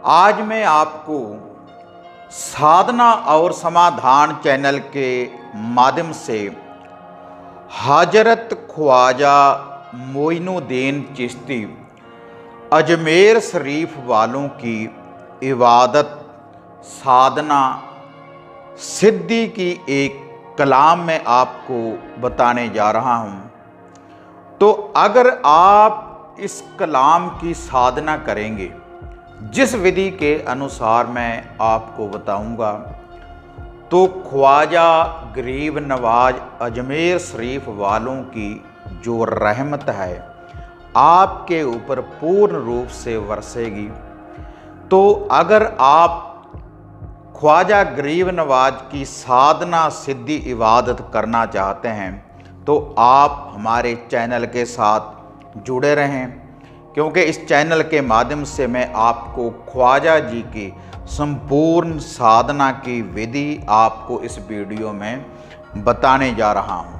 आज मैं आपको साधना और समाधान चैनल के माध्यम से हजरत ख्वाजा मोइनुद्दीन चिश्ती अजमेर शरीफ वालों की इबादत साधना सिद्धि की एक कलाम में आपको बताने जा रहा हूँ। तो अगर आप इस कलाम की साधना करेंगे जिस विधि के अनुसार मैं आपको बताऊंगा, तो ख्वाजा गरीब नवाज अजमेर शरीफ वालों की जो रहमत है आपके ऊपर पूर्ण रूप से बरसेगी। तो अगर आप ख्वाजा गरीब नवाज की साधना सिद्धि इबादत करना चाहते हैं तो आप हमारे चैनल के साथ जुड़े रहें, क्योंकि इस चैनल के माध्यम से मैं आपको ख्वाजा जी की संपूर्ण साधना की विधि आपको इस वीडियो में बताने जा रहा हूं।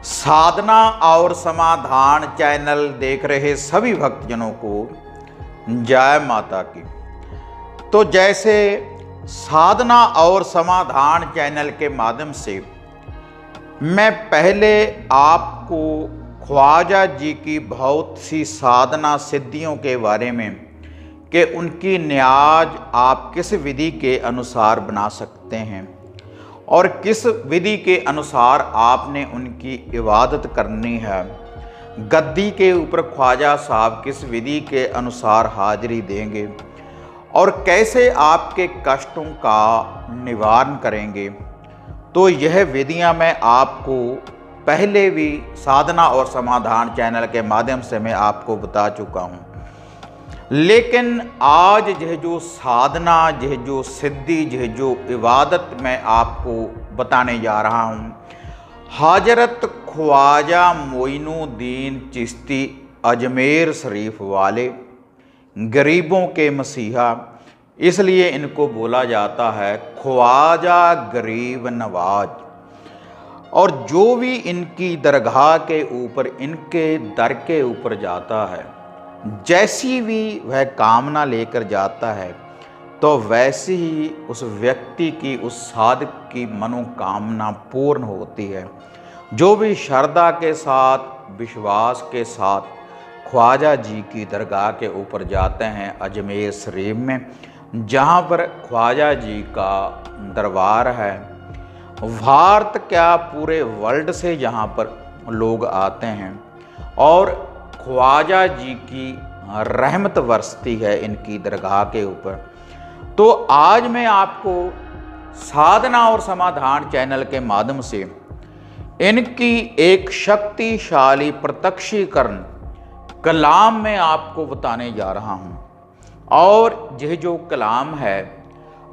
साधना और समाधान चैनल देख रहे सभी भक्तजनों को जय माता की। तो जैसे साधना और समाधान चैनल के माध्यम से मैं पहले आपको ख्वाजा जी की बहुत सी साधना सिद्धियों के बारे में कि उनकी न्याज आप किस विधि के अनुसार बना सकते हैं और किस विधि के अनुसार आपने उनकी इबादत करनी है, गद्दी के ऊपर ख्वाजा साहब किस विधि के अनुसार हाजिरी देंगे और कैसे आपके कष्टों का निवारण करेंगे। तो यह विधियां मैं आपको पहले भी साधना और समाधान चैनल के माध्यम से मैं आपको बता चुका हूं, लेकिन आज यह जो साधना, यह जो सिद्धि, यह जो इबादत मैं आपको बताने जा रहा हूं, हजरत ख्वाजा मोइनुद्दीन चिश्ती अजमेर शरीफ वाले गरीबों के मसीहा, इसलिए इनको बोला जाता है ख्वाजा गरीब नवाज। और जो भी इनकी दरगाह के ऊपर, इनके दर के ऊपर जाता है, जैसी भी वह कामना लेकर जाता है, तो वैसे ही उस व्यक्ति की, उस साधक की मनोकामना पूर्ण होती है। जो भी श्रद्धा के साथ, विश्वास के साथ ख्वाजा जी की दरगाह के ऊपर जाते हैं अजमेर शरीफ में, जहाँ पर ख्वाजा जी का दरबार है, भारत क्या पूरे वर्ल्ड से यहाँ पर लोग आते हैं और ख्वाजा जी की रहमत बरसती है इनकी दरगाह के ऊपर। तो आज मैं आपको साधना और समाधान चैनल के माध्यम से इनकी एक शक्तिशाली प्रत्यक्षीकरण कलाम में आपको बताने जा रहा हूं। और यह जो कलाम है,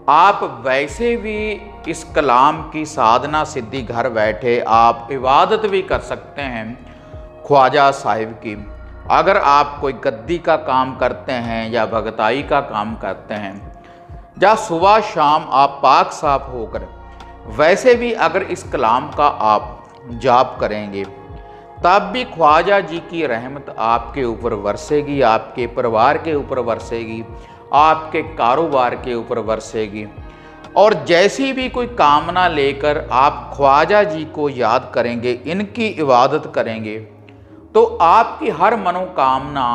आप वैसे भी इस कलाम की साधना सिद्धि घर बैठे आप इबादत भी कर सकते हैं ख्वाजा साहिब की। अगर आप कोई गद्दी का काम करते हैं या भगताई का काम करते हैं, या सुबह शाम आप पाक साफ होकर वैसे भी अगर इस कलाम का आप जाप करेंगे, तब भी ख्वाजा जी की रहमत आपके ऊपर बरसेगी, आपके परिवार के ऊपर बरसेगी, आपके कारोबार के ऊपर बरसेगी। और जैसी भी कोई कामना लेकर आप ख्वाजा जी को याद करेंगे, इनकी इबादत करेंगे, तो आपकी हर मनोकामना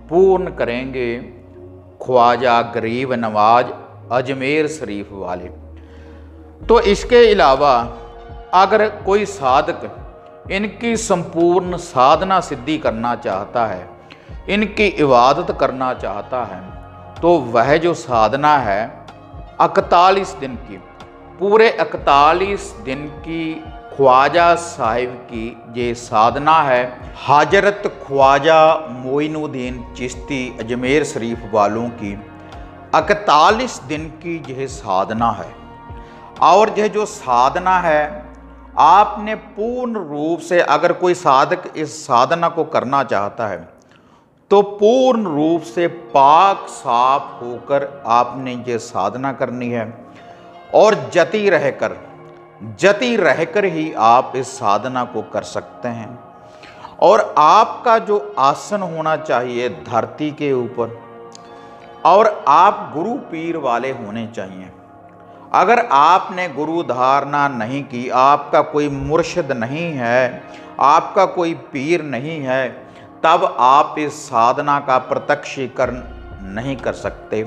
पूर्ण करेंगे ख्वाजा गरीब नवाज अजमेर शरीफ वाले। तो इसके अलावा अगर कोई साधक इनकी संपूर्ण साधना सिद्धि करना चाहता है, इनकी इबादत करना चाहता है, तो वह जो साधना है 41 दिन की, पूरे 41 दिन की ख्वाजा साहिब की ये साधना है। हजरत ख्वाजा मोइनुद्दीन चिश्ती अजमेर शरीफ वालों की 41 दिन की यह साधना है। और यह जो साधना है, आपने पूर्ण रूप से, अगर कोई साधक इस साधना को करना चाहता है, तो पूर्ण रूप से पाक साफ होकर आपने ये साधना करनी है और जती रहकर ही आप इस साधना को कर सकते हैं। और आपका जो आसन होना चाहिए धरती के ऊपर, और आप गुरु पीर वाले होने चाहिए। अगर आपने गुरु धारणा नहीं की, आपका कोई मुर्शिद नहीं है, आपका कोई पीर नहीं है, तब आप इस साधना का प्रत्यक्षीकरण नहीं कर सकते,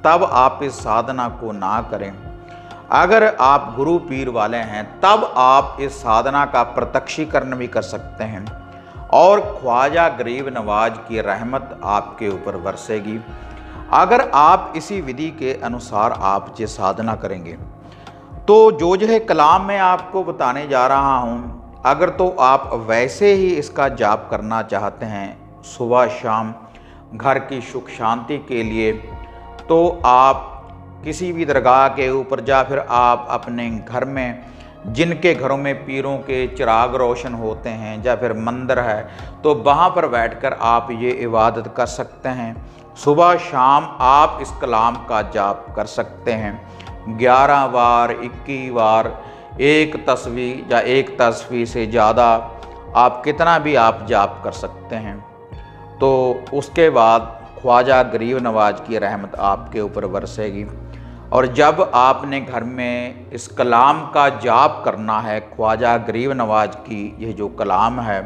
तब आप इस साधना को ना करें। अगर आप गुरु पीर वाले हैं तब आप इस साधना का प्रत्यक्षीकरण भी कर सकते हैं और ख्वाजा गरीब नवाज की रहमत आपके ऊपर बरसेगी अगर आप इसी विधि के अनुसार आप ये साधना करेंगे। तो जो है कलाम मैं आपको बताने जा रहा हूँ, अगर तो आप वैसे ही इसका जाप करना चाहते हैं सुबह शाम घर की सुख शांति के लिए, तो आप किसी भी दरगाह के ऊपर या फिर आप अपने घर में जिनके घरों में पीरों के चिराग रोशन होते हैं या फिर मंदिर है, तो वहाँ पर बैठकर आप ये इबादत कर सकते हैं। सुबह शाम आप इस कलाम का जाप कर सकते हैं 11 बार 21 बार, एक तस्वीर या एक तस्वीर से ज़्यादा आप कितना भी आप जाप कर सकते हैं। तो उसके बाद ख्वाजा गरीब नवाज की रहमत आपके ऊपर बरसेगी। और जब आपने घर में इस कलाम का जाप करना है, ख्वाजा गरीब नवाज की यह जो कलाम है,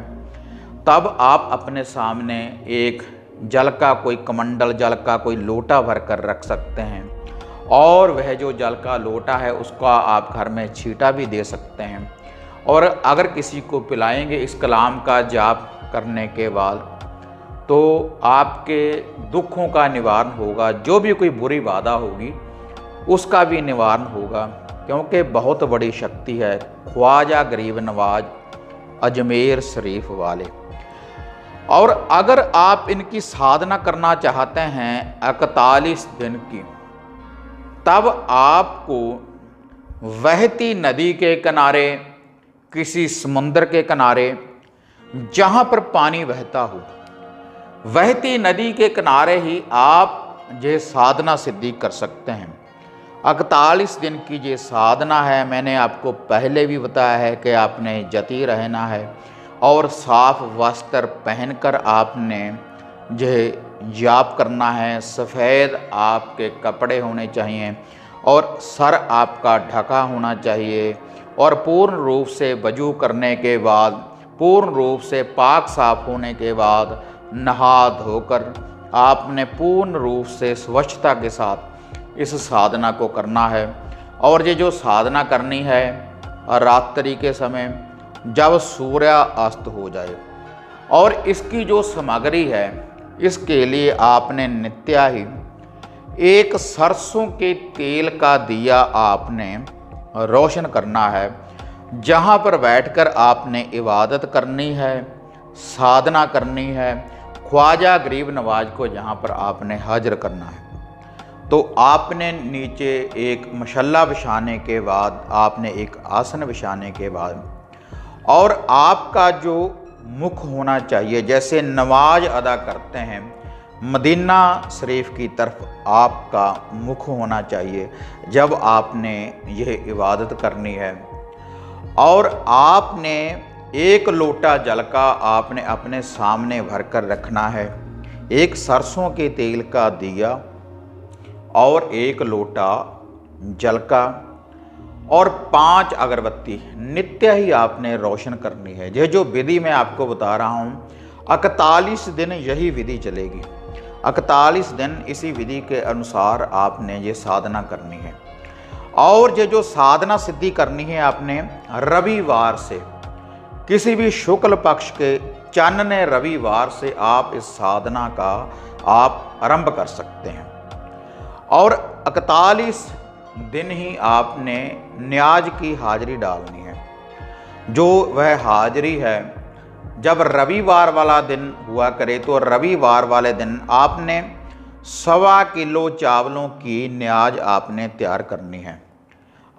तब आप अपने सामने एक जल का कोई कमंडल, जल का कोई लोटा भर कर रख सकते हैं और वह जो जल का लोटा है उसका आप घर में छींटा भी दे सकते हैं। और अगर किसी को पिलाएंगे इस कलाम का जाप करने के बाद, तो आपके दुखों का निवारण होगा, जो भी कोई बुरी बाधा होगी उसका भी निवारण होगा, क्योंकि बहुत बड़ी शक्ति है ख्वाजा गरीब नवाज अजमेर शरीफ वाले। और अगर आप इनकी साधना करना चाहते हैं 41 दिन की, तब आपको बहती नदी के किनारे, किसी समुद्र के किनारे जहाँ पर पानी बहता हो, बहती नदी के किनारे ही आप ये साधना सिद्धि कर सकते हैं। 41 दिन की ये साधना है। मैंने आपको पहले भी बताया है कि आपने जती रहना है और साफ वस्त्र पहनकर आपने ये जाप करना है। सफ़ेद आपके कपड़े होने चाहिए और सर आपका ढका होना चाहिए और पूर्ण रूप से वजू करने के बाद, पूर्ण रूप से पाक साफ होने के बाद नहा धोकर आपने पूर्ण रूप से स्वच्छता के साथ इस साधना को करना है। और ये जो साधना करनी है रात्रि के समय जब सूर्य अस्त हो जाए। और इसकी जो सामग्री है, इसके लिए आपने नित्य ही एक सरसों के तेल का दिया आपने रोशन करना है, जहाँ पर बैठकर आपने इबादत करनी है, साधना करनी है, ख्वाजा गरीब नवाज को जहाँ पर आपने हाजिर करना है। तो आपने नीचे एक मशल्ला बिछाने के बाद, आपने एक आसन बिछाने के बाद, और आपका जो मुख होना चाहिए, जैसे नमाज अदा करते हैं मदीना शरीफ की तरफ आपका मुख होना चाहिए जब आपने यह इबादत करनी है। और आपने एक लोटा जल का आपने अपने सामने भर कर रखना है, एक सरसों के तेल का दिया और एक लोटा जल का, और 5 अगरबत्ती नित्य ही आपने रोशन करनी है। यह जो विधि मैं आपको बता रहा हूँ 41 दिन यही विधि चलेगी। 41 दिन इसी विधि के अनुसार आपने ये साधना करनी है। और ये जो साधना सिद्धि करनी है आपने रविवार से, किसी भी शुक्ल पक्ष के चानने रविवार से आप इस साधना का आप आरंभ कर सकते हैं। और 41 दिन ही आपने न्याज की हाजिरी डालनी है। जो वह हाजिरी है जब रविवार वाला दिन हुआ करे, तो रविवार वाले दिन आपने 1.25 किलो चावलों की न्याज आपने तैयार करनी है।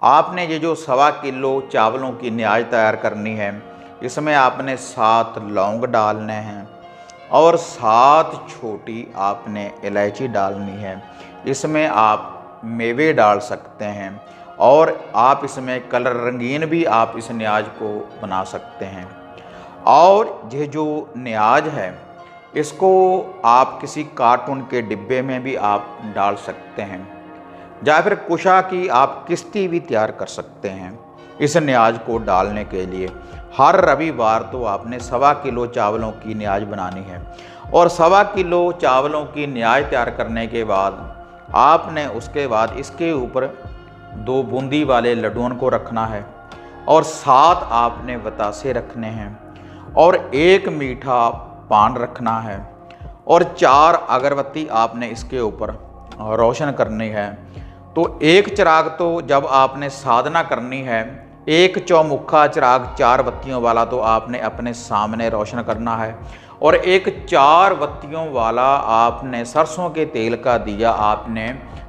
आपने ये जो 1.25 किलो चावलों की न्याज तैयार करनी है, इसमें आपने 7 लौंग डालने हैं और 7 छोटी आपने इलायची डालनी है। इसमें आप मेवे डाल सकते हैं और आप इसमें कलर रंगीन भी आप इस न्याज को बना सकते हैं। और ये जो न्याज है इसको आप किसी कार्टून के डिब्बे में भी आप डाल सकते हैं, या फिर कुशा की आप किश्ती भी तैयार कर सकते हैं। इस न्याज को डालने के लिए हर रविवार तो आपने 1.25 किलो चावलों की न्याज बनानी है, और 1.25 किलो चावलों की न्याज तैयार करने के बाद आपने उसके बाद इसके ऊपर 2 बूंदी वाले लड्डुओं को रखना है, और 7 आपने बतासे रखने हैं, और 1 मीठा पान रखना है, और 4 अगरबत्ती आपने इसके ऊपर रोशन करनी है। तो 1 चिराग तो जब आपने साधना करनी है, 1 चौमुखा चिराग 4 बत्तियों वाला तो आपने अपने सामने रोशन करना है, और 1 4 बत्तियों वाला आपने सरसों के तेल का दिया आपने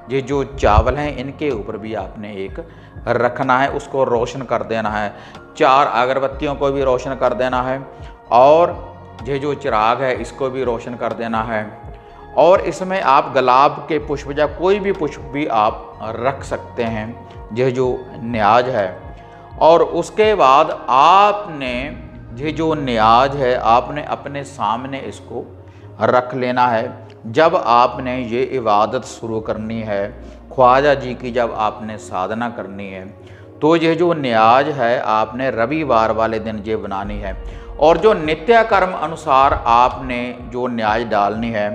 ये जो चावल हैं इनके ऊपर भी आपने एक रखना है, उसको रोशन कर देना है। 4 अगरबत्तियों को भी रोशन कर देना है, और ये जो चिराग है इसको भी रोशन कर देना है, और इसमें आप गुलाब के पुष्प या कोई भी पुष्प भी आप रख सकते हैं, ये जो न्याज है। और उसके बाद आपने ये जो न्याज है आपने अपने सामने इसको रख लेना है। जब आपने ये इबादत शुरू करनी है, ख्वाजा जी की जब आपने साधना करनी है, तो ये जो न्याज है आपने रविवार वाले दिन ये बनानी है। और जो नित्य कर्म अनुसार आपने जो न्याज डालनी है,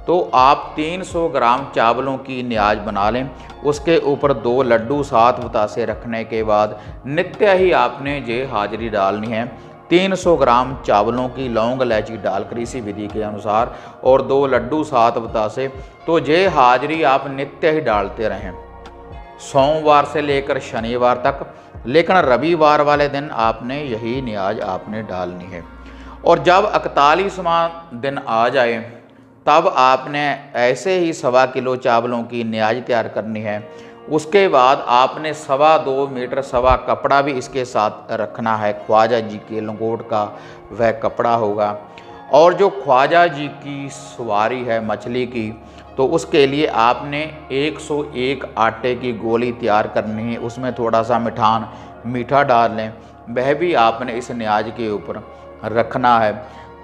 तो आप 300 ग्राम चावलों की न्याज बना लें, उसके ऊपर 2 लड्डू 7 बतासे रखने के बाद नित्य ही आपने ये हाजिरी डालनी है। 300 ग्राम चावलों की लौंग इलायची डालकर इसी विधि के अनुसार, और 2 लड्डू 7 बतासे, तो ये हाजिरी आप नित्य ही डालते रहें, सोमवार से लेकर शनिवार तक। लेकिन रविवार वाले दिन आपने यही न्याज आपने डालनी है। और जब 41वां दिन आ जाए तब आपने ऐसे ही 1.25 किलो चावलों की न्याज तैयार करनी है। उसके बाद आपने 2.25 मीटर सवा कपड़ा भी इसके साथ रखना है, ख्वाजा जी के लंगोट का वह कपड़ा होगा। और जो ख्वाजा जी की सवारी है मछली की, तो उसके लिए आपने 101 आटे की गोली तैयार करनी है, उसमें थोड़ा सा मीठा डाल लें, वह भी आपने इस न्याज के ऊपर रखना है।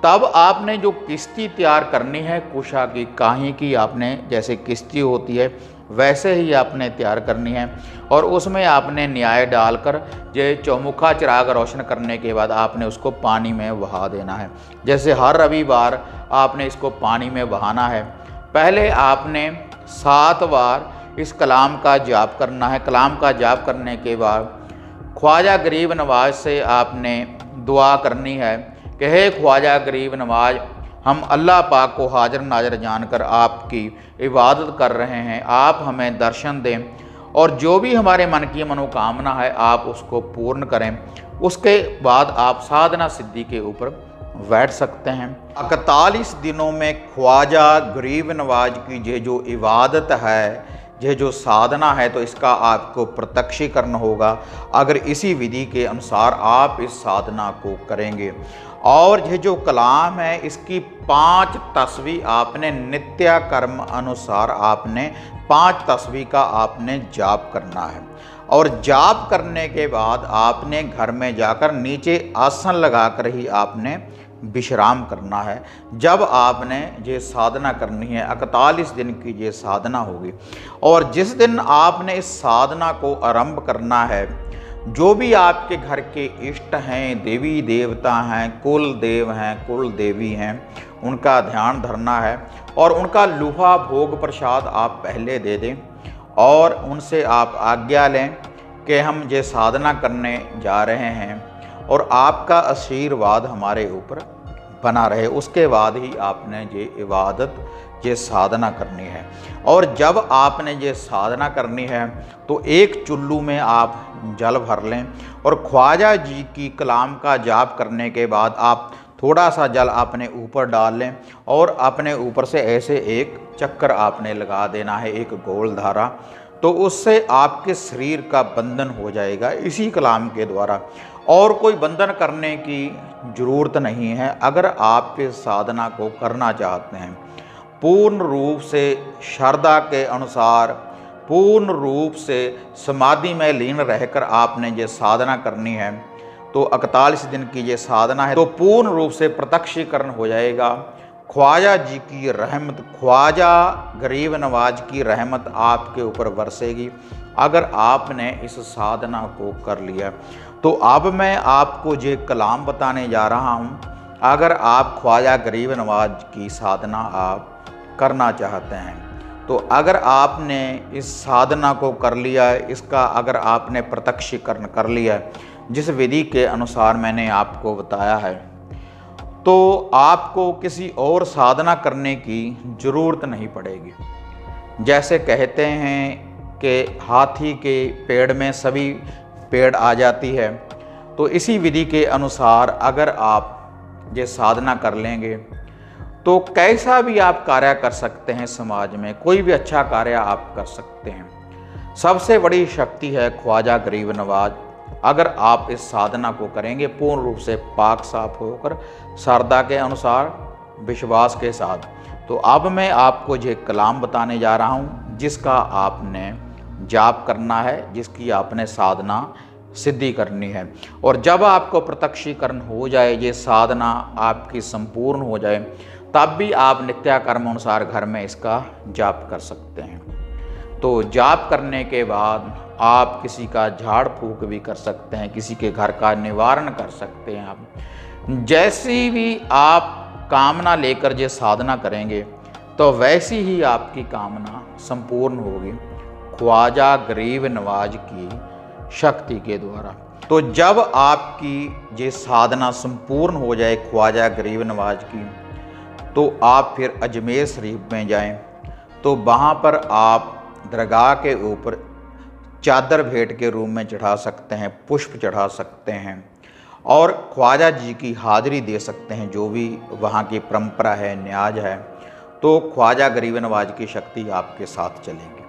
तब आपने जो किश्ती तैयार करनी है कुशा की, काहीं की आपने जैसे किश्ती होती है वैसे ही आपने तैयार करनी है, और उसमें आपने न्याय डालकर ये चौमुखा चिराग रोशन करने के बाद आपने उसको पानी में बहा देना है। जैसे हर रविवार आपने इसको पानी में बहाना है। पहले आपने 7 बार इस कलाम का जाप करना है। कलाम का जाप करने के बाद ख्वाजा गरीब नवाज से आपने दुआ करनी है कि हे ख्वाजा गरीब नवाज, हम अल्लाह पाक को हाजिर नाजर जानकर आपकी इबादत कर रहे हैं, आप हमें दर्शन दें, और जो भी हमारे मन की मनोकामना है आप उसको पूर्ण करें। उसके बाद आप साधना सिद्धि के ऊपर बैठ सकते हैं। 41 दिनों में ख्वाजा गरीब नवाज की ये जो इबादत है, ये जो साधना है, तो इसका आपको प्रत्यक्षीकरण होगा अगर इसी विधि के अनुसार आप इस साधना को करेंगे। और ये जो कलाम है इसकी 5 तस्वीर आपने नित्य कर्म अनुसार आपने 5 तस्वीर का आपने जाप करना है। और जाप करने के बाद आपने घर में जाकर नीचे आसन लगाकर ही आपने विश्राम करना है। जब आपने ये साधना करनी है, 41 दिन की ये साधना होगी, और जिस दिन आपने इस साधना को आरंभ करना है, जो भी आपके घर के इष्ट हैं, देवी देवता हैं, कुल देव हैं, कुल देवी हैं, उनका ध्यान धरना है, और उनका लूहा भोग प्रसाद आप पहले दे दें, और उनसे आप आज्ञा लें कि हम ये साधना करने जा रहे हैं और आपका आशीर्वाद हमारे ऊपर बना रहे। उसके बाद ही आपने ये इबादत, ये साधना करनी है। और जब आपने ये साधना करनी है तो एक चुल्लू में आप जल भर लें, और ख्वाजा जी की कलाम का जाप करने के बाद आप थोड़ा सा जल अपने ऊपर डाल लें, और अपने ऊपर से ऐसे एक चक्कर आपने लगा देना है, एक गोल धारा, तो उससे आपके शरीर का बंधन हो जाएगा इसी कलाम के द्वारा। और कोई बंधन करने की ज़रूरत नहीं है। अगर आप इस साधना को करना चाहते हैं पूर्ण रूप से श्रद्धा के अनुसार, पूर्ण रूप से समाधि में लीन रहकर आपने ये साधना करनी है, तो 41 दिन की ये साधना है तो पूर्ण रूप से प्रत्यक्षीकरण हो जाएगा। ख्वाजा जी की रहमत, ख्वाजा गरीब नवाज की रहमत आपके ऊपर बरसेगी अगर आपने इस साधना को कर लिया। तो अब मैं आपको ये कलाम बताने जा रहा हूँ। अगर आप ख्वाजा गरीब नवाज की साधना आप करना चाहते हैं तो अगर आपने इस साधना को कर लिया है, इसका अगर आपने प्रत्यक्षीकरण कर लिया है जिस विधि के अनुसार मैंने आपको बताया है, तो आपको किसी और साधना करने की ज़रूरत नहीं पड़ेगी। जैसे कहते हैं कि हाथी के पेड़ में सभी पेड़ आ जाती है, तो इसी विधि के अनुसार अगर आप ये साधना कर लेंगे तो कैसा भी आप कार्य कर सकते हैं, समाज में कोई भी अच्छा कार्य आप कर सकते हैं। सबसे बड़ी शक्ति है ख्वाजा गरीब नवाज। अगर आप इस साधना को करेंगे पूर्ण रूप से पाक साफ होकर श्रद्धा के अनुसार विश्वास के साथ, तो अब मैं आपको ये कलाम बताने जा रहा हूँ जिसका आपने जाप करना है, जिसकी आपने साधना सिद्धि करनी है। और जब आपको प्रत्यक्षीकरण हो जाए, ये साधना आपकी संपूर्ण हो जाए, तब भी आप नित्याकर्म अनुसार घर में इसका जाप कर सकते हैं। तो जाप करने के बाद आप किसी का झाड़ फूक भी कर सकते हैं, किसी के घर का निवारण कर सकते हैं। आप जैसी भी आप कामना लेकर ये साधना करेंगे तो वैसी ही आपकी कामना संपूर्ण होगी ख्वाजा गरीब नवाज की शक्ति के द्वारा। तो जब आपकी ये साधना संपूर्ण हो जाए ख्वाजा गरीब नवाज की, तो आप फिर अजमेर शरीफ में जाएं। तो वहाँ पर आप दरगाह के ऊपर चादर भेंट के रूप में चढ़ा सकते हैं, पुष्प चढ़ा सकते हैं और ख्वाजा जी की हाजिरी दे सकते हैं। जो भी वहाँ की परंपरा है, न्याज है, तो ख्वाजा गरीब नवाज की शक्ति आपके साथ चलेगी।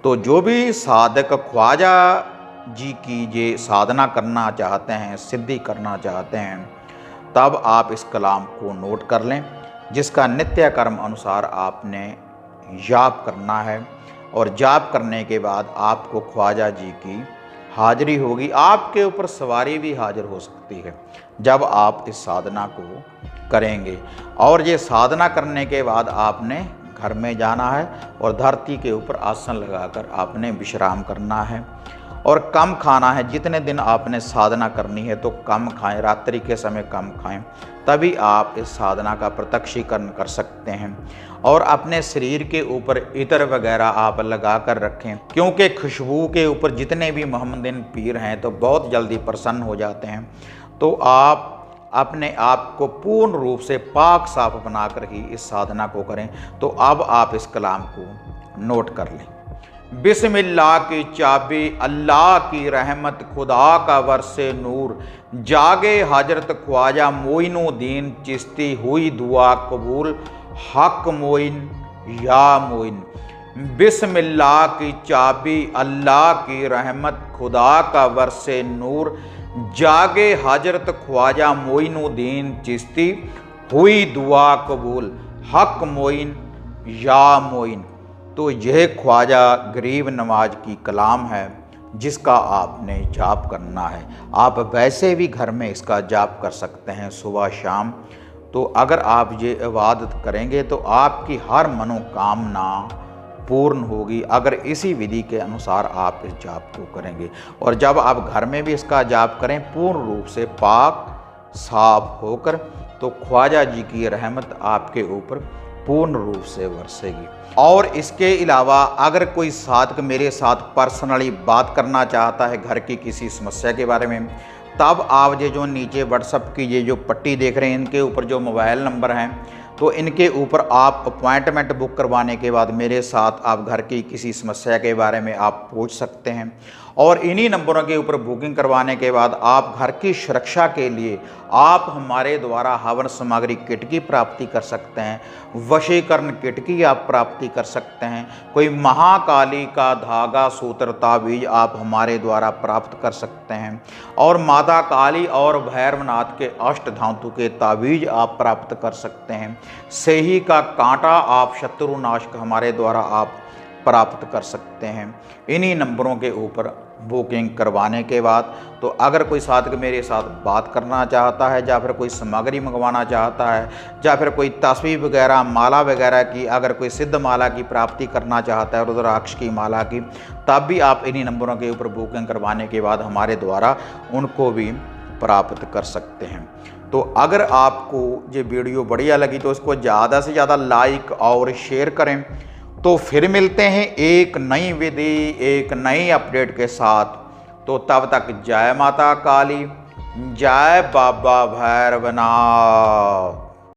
तो जो भी साधक ख्वाजा जी की ये साधना करना चाहते हैं, सिद्धि करना चाहते हैं, तब आप इस कलाम को नोट कर लें, जिसका नित्य कर्म अनुसार आपने जाप करना है। और जाप करने के बाद आपको ख्वाजा जी की हाजिरी होगी, आपके ऊपर सवारी भी हाजिर हो सकती है जब आप इस साधना को करेंगे। और ये साधना करने के बाद आपने घर में जाना है और धरती के ऊपर आसन लगाकर आपने विश्राम करना है और कम खाना है। जितने दिन आपने साधना करनी है तो कम खाएं, रात्रि के समय कम खाएं, तभी आप इस साधना का प्रत्यक्षीकरण कर सकते हैं। और अपने शरीर के ऊपर इत्र वगैरह आप लगा कर रखें, क्योंकि खुशबू के ऊपर जितने भी मोहम्मदीन पीर हैं तो बहुत जल्दी प्रसन्न हो जाते हैं। तो आप अपने आप को पूर्ण रूप से पाक साफ बनाकर ही इस साधना को करें। तो अब आप इस कलाम को नोट कर लें। बिस्मिल्लाह की चाबी, अल्लाह की रहमत, खुदा का वर्षे नूर, जागे हजरत ख्वाजा मोइनुद्दीन चिश्ती, हुई दुआ कबूल, हक मोइन या मोइन। बिस्मिल्लाह की चाबी, अल्लाह की रहमत, खुदा का वर्षे नूर, जागे हजरत ख्वाजा मोइनुद्दीन चिश्ती, हुई दुआ कबूल, हक मोइन या मोइन। तो यह ख्वाजा गरीब नवाज की कलाम है जिसका आपने जाप करना है। आप वैसे भी घर में इसका जाप कर सकते हैं सुबह शाम। तो अगर आप ये इबादत करेंगे तो आपकी हर मनोकामना पूर्ण होगी, अगर इसी विधि के अनुसार आप इस जाप को करेंगे। और जब आप घर में भी इसका जाप करें पूर्ण रूप से पाक साफ होकर, तो ख्वाजा जी की रहमत आपके ऊपर पूर्ण रूप से बरसेगी। और इसके अलावा अगर कोई साधक मेरे साथ पर्सनली बात करना चाहता है घर की किसी समस्या के बारे में, तब आप ये जो नीचे व्हाट्सएप की ये जो पट्टी देख रहे हैं, इनके ऊपर जो मोबाइल नंबर हैं, तो इनके ऊपर आप अपॉइंटमेंट बुक करवाने के बाद मेरे साथ आप घर की किसी समस्या के बारे में आप पूछ सकते हैं। और इन्हीं नंबरों के ऊपर बुकिंग करवाने के बाद आप घर की सुरक्षा के लिए आप हमारे द्वारा हवन सामग्री किट की प्राप्ति कर सकते हैं, वशीकरण किट की आप प्राप्ति कर सकते हैं, कोई महाकाली का धागा सूत्र ताबीज आप हमारे द्वारा प्राप्त कर सकते हैं, और माता काली और भैरवनाथ के अष्ट धातु के ताबीज आप प्राप्त कर सकते हैं। सेही का कांटा आप शत्रुनाशक हमारे द्वारा आप प्राप्त कर सकते हैं। इन्हीं नंबरों के ऊपर बुकिंग करवाने के बाद। तो अगर कोई साधक मेरे साथ बात करना चाहता है या फिर कोई सामग्री मंगवाना चाहता है या फिर कोई तस्वीर वगैरह माला वगैरह की अगर कोई सिद्ध माला की प्राप्ति करना चाहता है रुद्राक्ष की माला की, तब भी आप इन्हीं नंबरों के ऊपर बुकिंग करवाने के बाद हमारे द्वारा उनको भी प्राप्त कर सकते हैं। तो अगर आपको ये वीडियो बढ़िया लगी तो इसको ज़्यादा से ज़्यादा लाइक और शेयर करें। तो फिर मिलते हैं एक नई विधि एक नई अपडेट के साथ। तो तब तक जय माता काली, जय बाबा भैरवनाथ।